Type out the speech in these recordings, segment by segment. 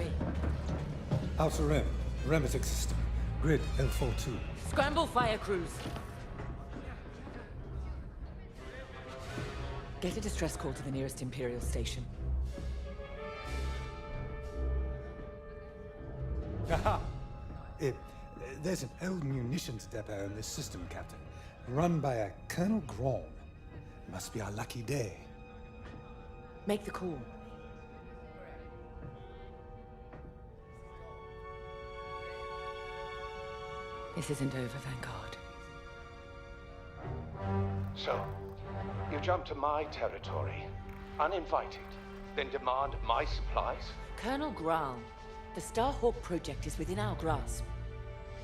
me. Outer Rim, Remetic System, Grid L42. Scramble fire crews. Get a distress call to the nearest Imperial station. Aha! There's an old munitions depot in this system, Captain. Run by a Colonel Grom. Must be our lucky day. Make the call. This isn't over, Vanguard. So, you jump to my territory, uninvited, then demand my supplies? Colonel Graal, the Starhawk project is within our grasp.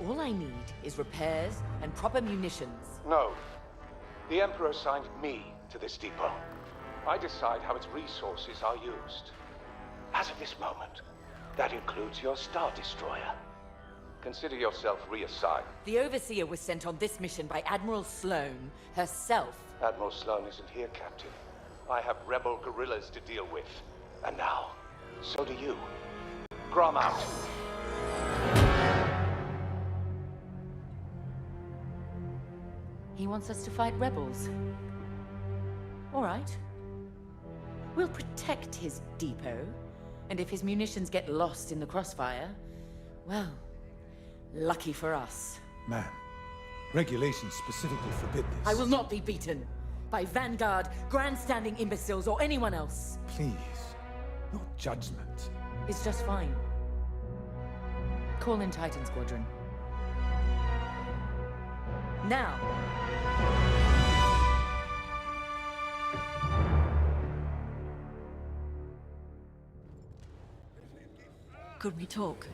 All I need is repairs and proper munitions. No. The Emperor assigned me to this depot. I decide how its resources are used. As of this moment, that includes your Star Destroyer. Consider yourself reassigned. The Overseer was sent on this mission by Admiral Sloane herself. Admiral Sloane isn't here, Captain. I have rebel guerrillas to deal with. And now, so do you. Grom out. He wants us to fight rebels. All right. We'll protect his depot, and if his munitions get lost in the crossfire, well, lucky for us. Man, regulations specifically forbid this. I will not be beaten by Vanguard, grandstanding imbeciles, or anyone else. Please, no judgment. It's just fine. Call in Titan Squadron. Now! Could we talk?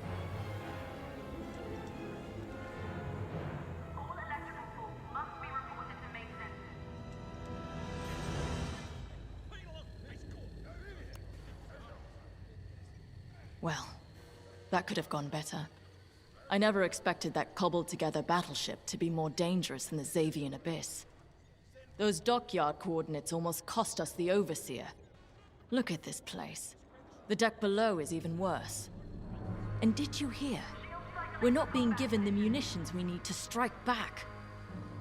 All electrical faults must be reported to maintenance. Well, that could have gone better. I never expected that cobbled-together battleship to be more dangerous than the Xavian Abyss. Those dockyard coordinates almost cost us the Overseer. Look at this place. The deck below is even worse. And did you hear? We're not being given the munitions we need to strike back.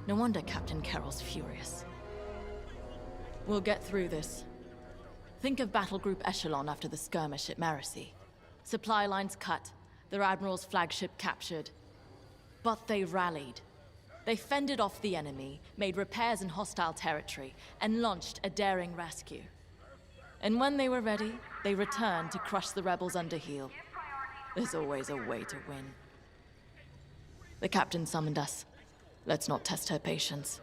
No wonder Captain Carroll's furious. We'll get through this. Think of Battle Group Echelon after the skirmish at Marasy. Supply lines cut, their Admiral's flagship captured. But they rallied. They fended off the enemy, made repairs in hostile territory, and launched a daring rescue. And when they were ready, they returned to crush the rebels under heel. There's always a way to win. The captain summoned us. Let's not test her patience.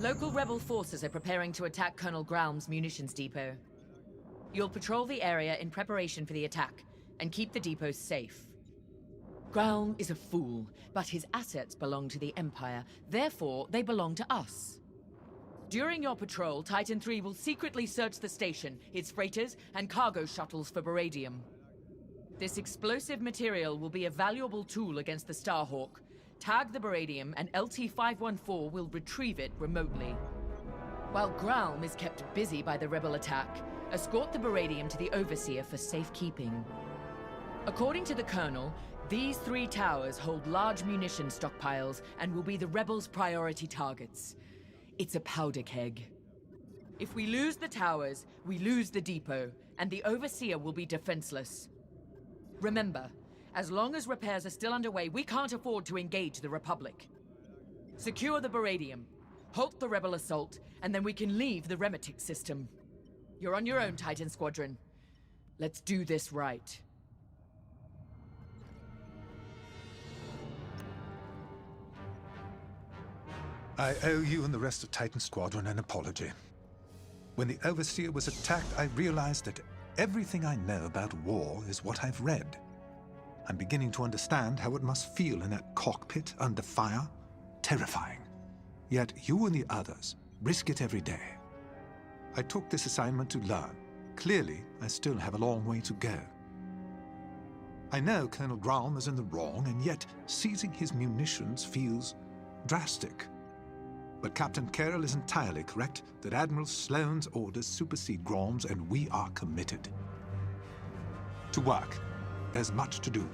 Local rebel forces are preparing to attack Colonel Graum's munitions depot. You'll patrol the area in preparation for the attack, and keep the depot safe. Graum is a fool, but his assets belong to the Empire, therefore they belong to us. During your patrol, Titan III will secretly search the station, its freighters, and cargo shuttles for beradium. This explosive material will be a valuable tool against the Starhawk. Tag the beradium, and LT-514 will retrieve it remotely. While Graum is kept busy by the rebel attack, escort the beradium to the Overseer for safekeeping. According to the Colonel, these 3 towers hold large munition stockpiles and will be the rebels' priority targets. It's a powder keg. If we lose the towers, we lose the depot, and the Overseer will be defenseless. Remember, as long as repairs are still underway, we can't afford to engage the Republic. Secure the beradium, halt the rebel assault, and then we can leave the Remetic system. You're on your own, Titan Squadron. Let's do this right. I owe you and the rest of Titan Squadron an apology. When the Overseer was attacked, I realized that everything I know about war is what I've read. I'm beginning to understand how it must feel in that cockpit under fire. Terrifying. Yet you and the others risk it every day. I took this assignment to learn. Clearly, I still have a long way to go. I know Colonel Graum is in the wrong, and yet seizing his munitions feels drastic. But Captain Carroll is entirely correct that Admiral Sloane's orders supersede Graum's, and we are committed. To work. There's much to do.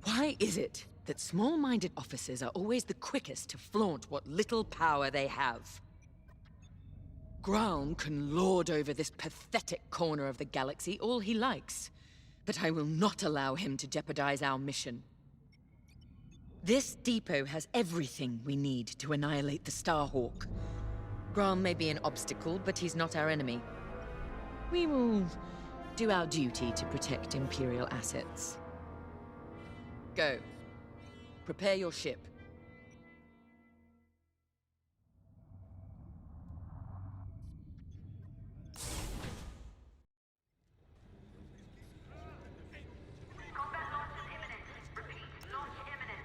Why is it that small-minded officers are always the quickest to flaunt what little power they have? Graum can lord over this pathetic corner of the galaxy all he likes, but I will not allow him to jeopardize our mission. This depot has everything we need to annihilate the Starhawk. Graum may be an obstacle, but he's not our enemy. We will do our duty to protect Imperial assets. Go. Prepare your ship. Combat launch is imminent. Repeat, launch imminent.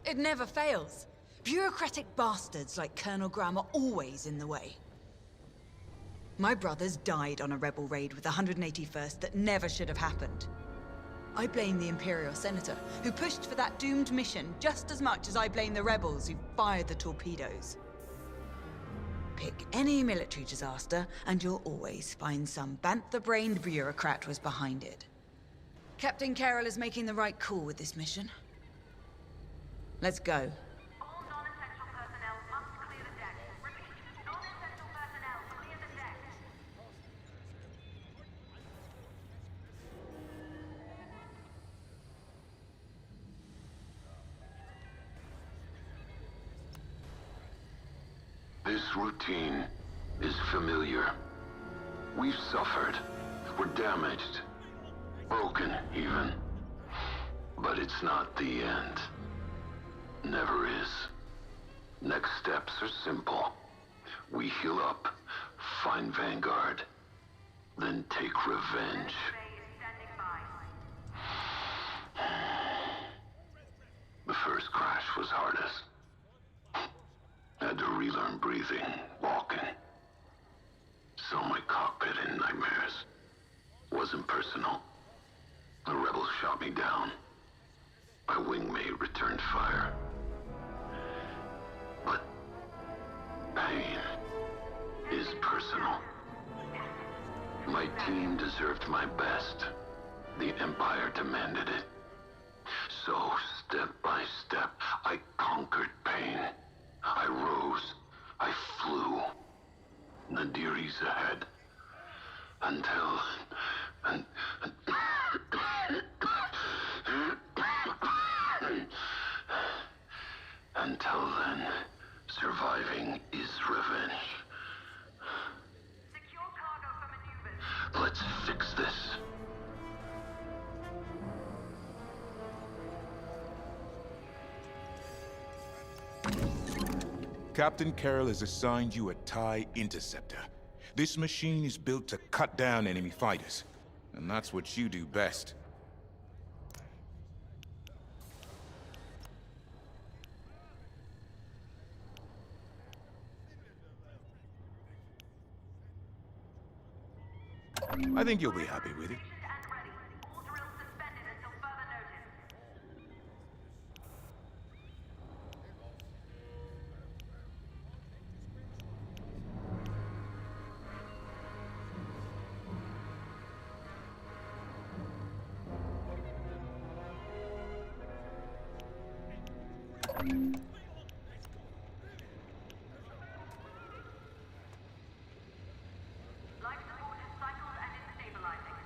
It never fails. Bureaucratic bastards like Colonel Graum are always in the way. My brothers died on a rebel raid with the 181st that never should have happened. I blame the Imperial Senator, who pushed for that doomed mission just as much as I blame the rebels who fired the torpedoes. Pick any military disaster, and you'll always find some bantha-brained bureaucrat was behind it. Captain Carroll is making the right call with this mission. Let's go. All non-essential personnel must clear the deck. Repeat, non-essential personnel clear the deck. This routine is familiar. We've suffered. We're damaged. Broken, even. But it's not the end. Never is. Next steps are simple. We heal up, find Vanguard, then take revenge. Bay is standing by. The first crash was hardest. Had to relearn breathing, walking. Saw my cockpit in nightmares. Wasn't personal. The rebels shot me down. My wingmate returned fire. But pain is personal. My team deserved my best. The Empire demanded it. So, step by step, I conquered pain. I rose. I flew. Nadiri's ahead. Until then, surviving is revenge. Secure cargo for maneuvers. Let's fix this. Captain Carroll has assigned you a TIE Interceptor. This machine is built to cut down enemy fighters, and that's what you do best. I think you'll be happy with it. And ready. All drills suspended until further notice. Life support is cycled and is stabilizing.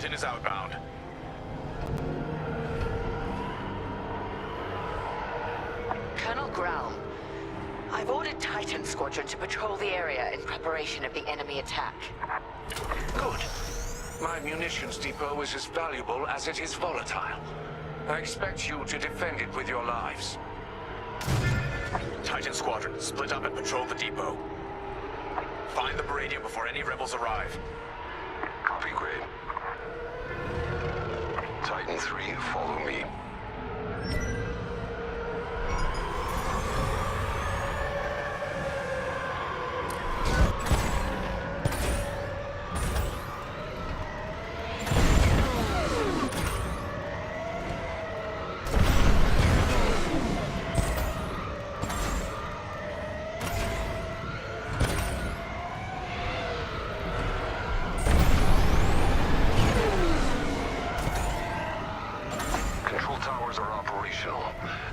Titan is outbound. Colonel Grau, I've ordered Titan Squadron to patrol the area in preparation of the enemy attack. Good. My munitions depot is as valuable as it is volatile. I expect you to defend it with your lives. Titan Squadron, split up and patrol the depot. Find the Baradium before any rebels arrive. Copy, Gray. Titan 3, follow me.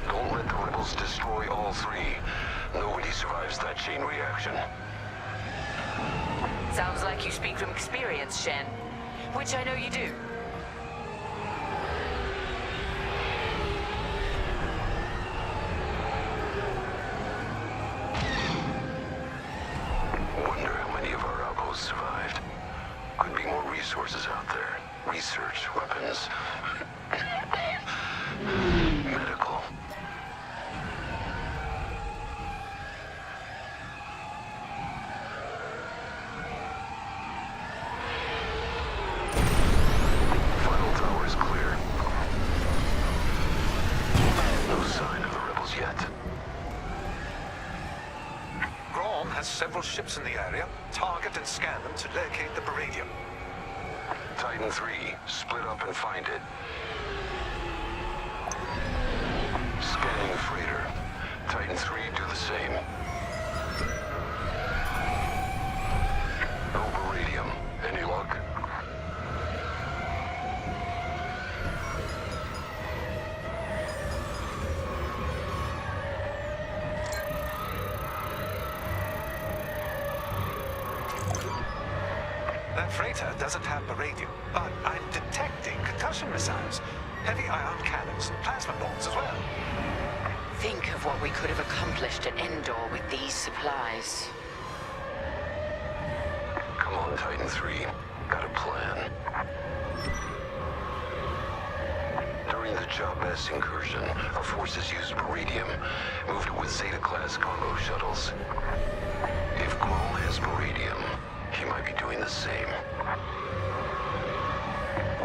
Don't let the rebels destroy all three. Nobody survives that chain reaction. Sounds like you speak from experience, Shen. Which I know you do. Wonder how many of our outposts survived. Could be more resources out there. Research, weapons, medical. Final tower is clear. No sign of the rebels yet. Grom has several ships in the area. Target and scan them to locate the Baradium. Titan 3, split up and find it. Scanning the freighter. Titan 3, do the same. No Baradium. Any luck? That freighter doesn't have Baradium, but I'm detecting concussion missiles, heavy ion cannons, and plasma bombs as well. Think of what we could have accomplished at Endor with these supplies. Come on, Titan 3. Got a plan. During the Jabez incursion, our forces used Baradium, moved it with Zeta-class cargo shuttles. If Grom has Baradium, he might be doing the same.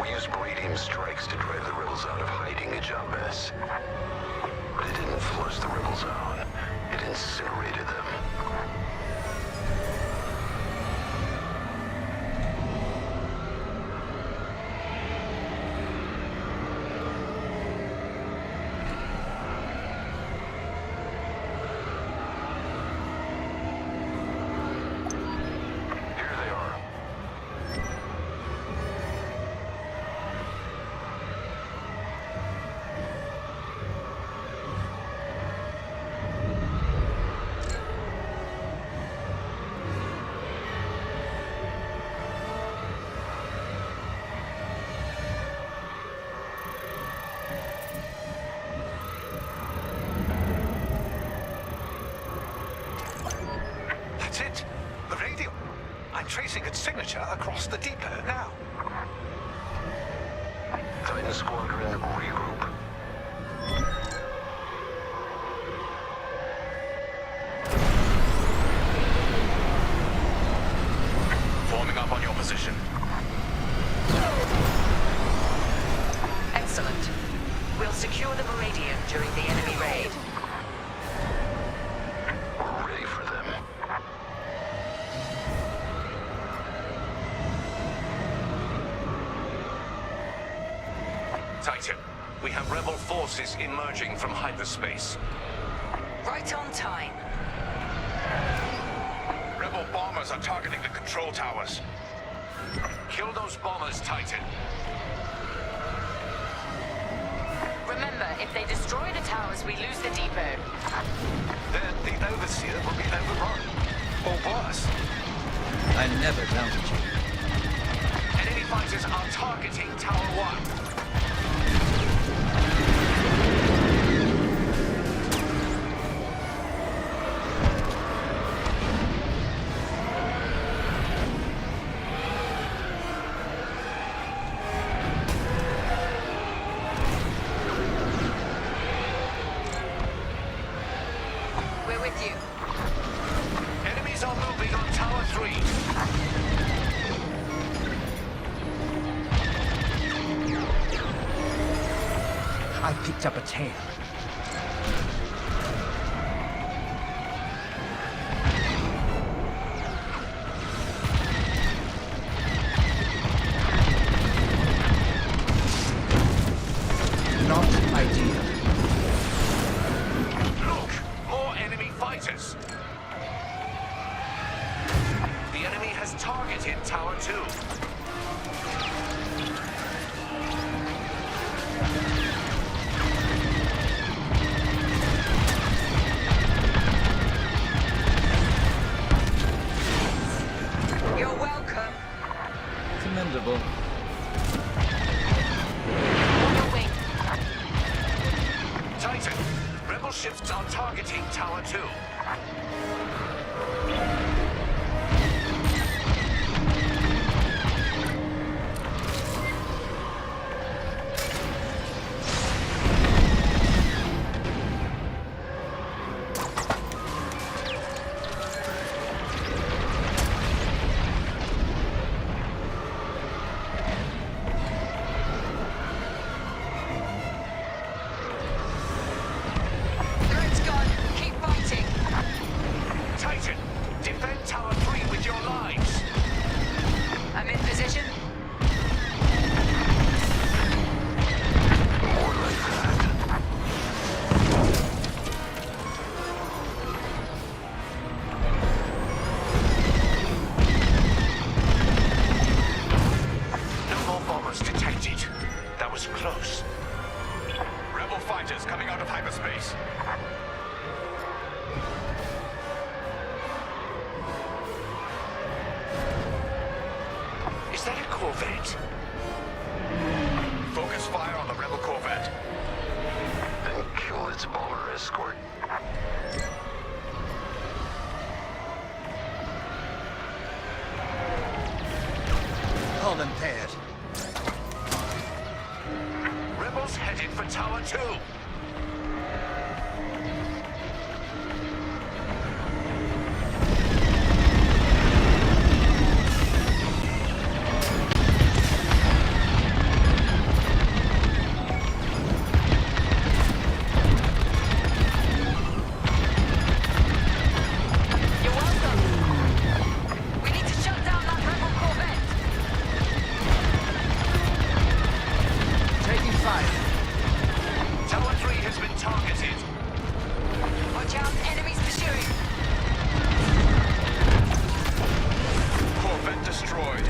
We used Baradium strikes to drive the rebels out of hiding at Jabez. But it didn't flush the rebels out. It incinerated them. Here they are. That's it. Baradium. I'm tracing its signature across the depot now. Titan Squadron, regroup. Forming up on your position. Excellent. We'll secure the Baradium during the enemy raid. We're ready for them. Titan, we have rebel forces emerging from hyperspace. Right on time. Rebel bombers are targeting the control towers. Kill those bombers, Titan. Remember, if they destroy the towers, we lose the depot. Then the Overseer will be overrun. Or worse. I never doubted you. Enemy fighters are targeting Tower 1. We're with you. Enemies are moving on Tower 3. I picked up a tail. Not ideal. Look! More enemy fighters! The enemy has targeted Tower 2. You're welcome. Commendable. On your wing. Titan, rebel ships are targeting Tower 2. Threat's gone. Keep fighting. Titan, defend Tower 3 with your lives. I'm in position. More like that. No more bombers detected. That was close. Rebel fighters coming out of hyperspace. Is that a corvette? Focus fire on the rebel corvette. And kill its bomber escort. Hull impaired. Rebels headed for Tower 2. You're welcome. We need to shut down that rebel corvette. Taking fire. Tower 3 has been targeted. Watch out, enemies pursuing. Corvette destroyed.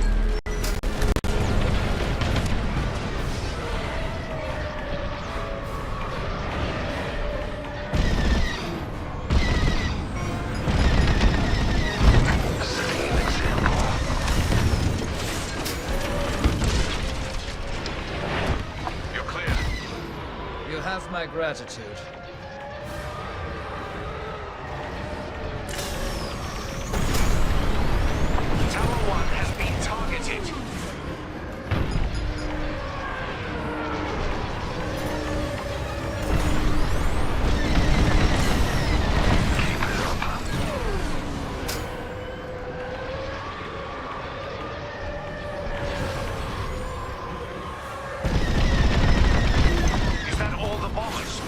Setting an example. You're clear. You have my gratitude. Tower 1 has been targeted. Is that all the bombers?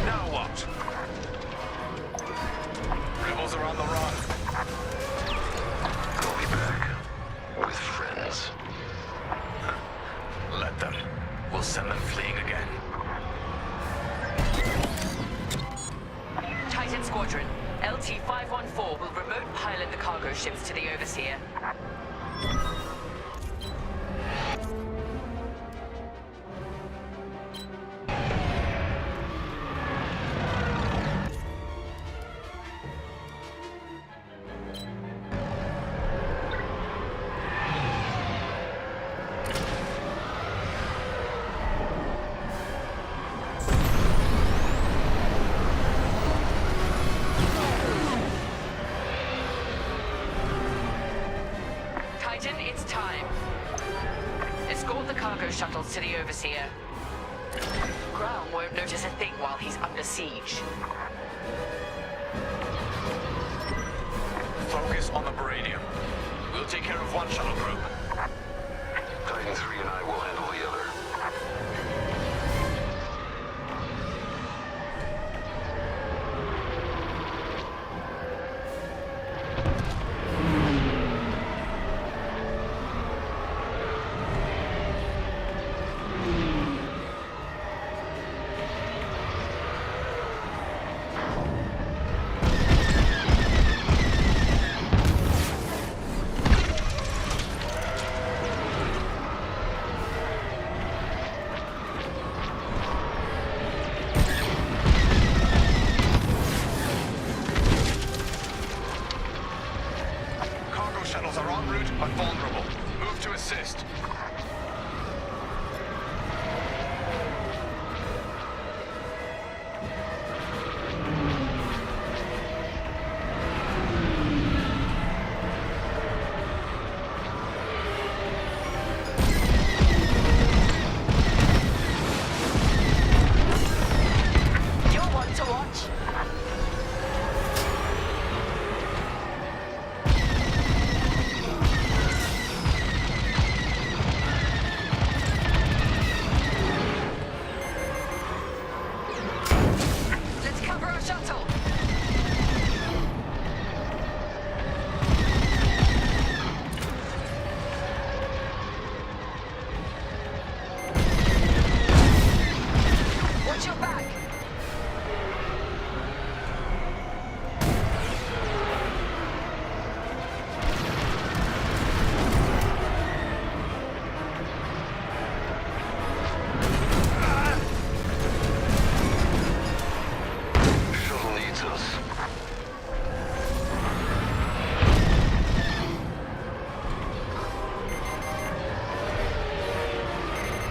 Now what? Rebels are on the run. I'll be back. With friends. Let them. We'll send them fleeing again. Titan Squadron, LT-514 will remote pilot the cargo ships to the Overseer. cargo shuttles to the Overseer. Ground won't notice a thing while he's under siege. Focus on the Baradium. We'll take care of one shuttle group. Titan 3 and I will handle the other. Shuttles are en route, but vulnerable. Move to assist. You're one to watch.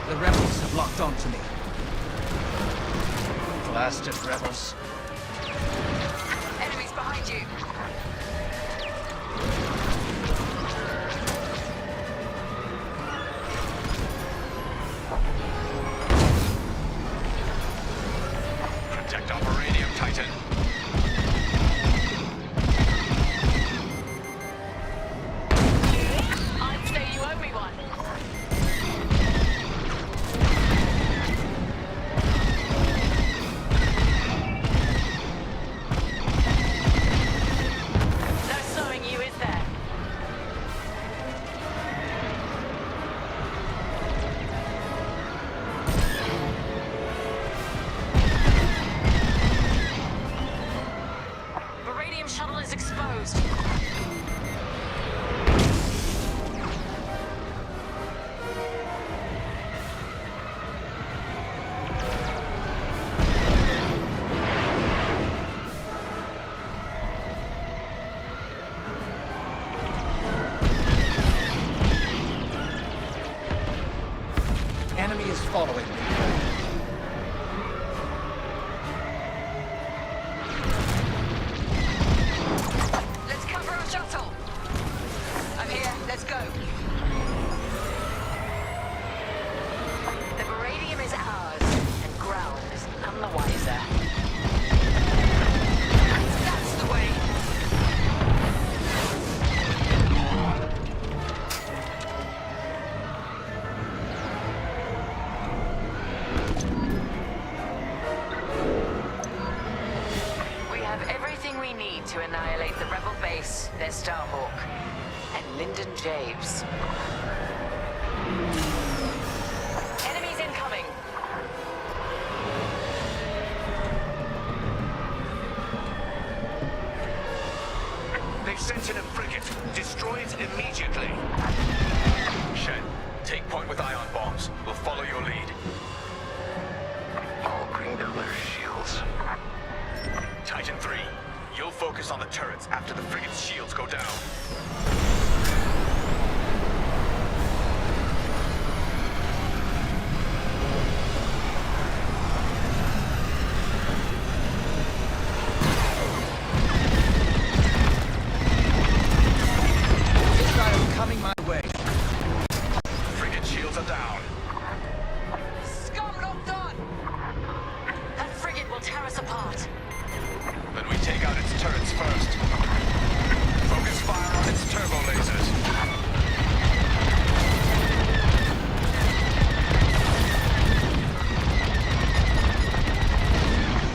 The rebels have locked onto me. Blasted rebels. Enemies behind you. Protect our Baradium, Titan. I'd say you owe me one. Shuttle is exposed. Enemy is following me. I'm here. Let's go. The Baradium is ours, and ground is none the wiser. That's the way. We have everything we need to annihilate the rebel base, their Starhawk, and Lyndon Javes. Enemies incoming! They've sent in a frigate. Destroy it immediately. Shen, take point with ion bombs. We'll follow your lead. I'll bring down their shields. Titan 3, you'll focus on the turrets after the frigate's shields go down. Missiles coming my way. Frigate shields are down. apart. Then we take out its turrets first. Focus fire on its turbo lasers.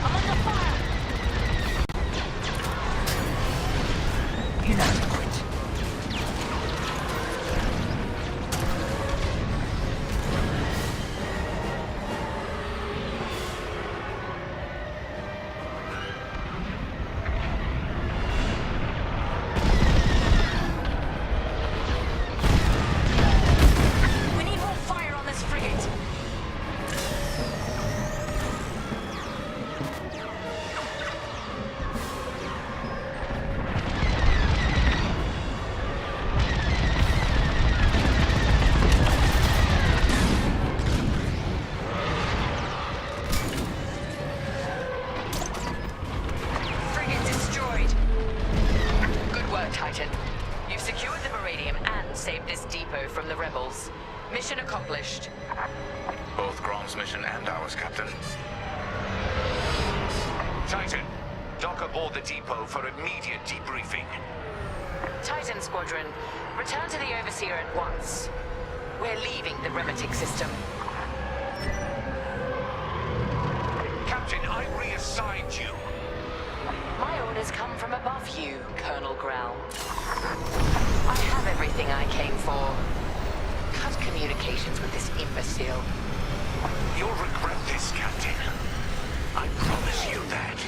I'm under fire! Inadequate. We need more fire on this frigate. Frigate destroyed. Good work, Titan. You've secured the Meridium and saved this depot from the rebels. Mission accomplished. Both Grom's mission and ours, Captain. Titan, dock aboard the depot for immediate debriefing. Titan Squadron, return to the Overseer at once. We're leaving the Remetic system. Captain, I reassigned you. My orders come from above you, Colonel Grau. I have everything I came for. Cut communications with this imbecile. You'll regret this, Captain. I promise you that.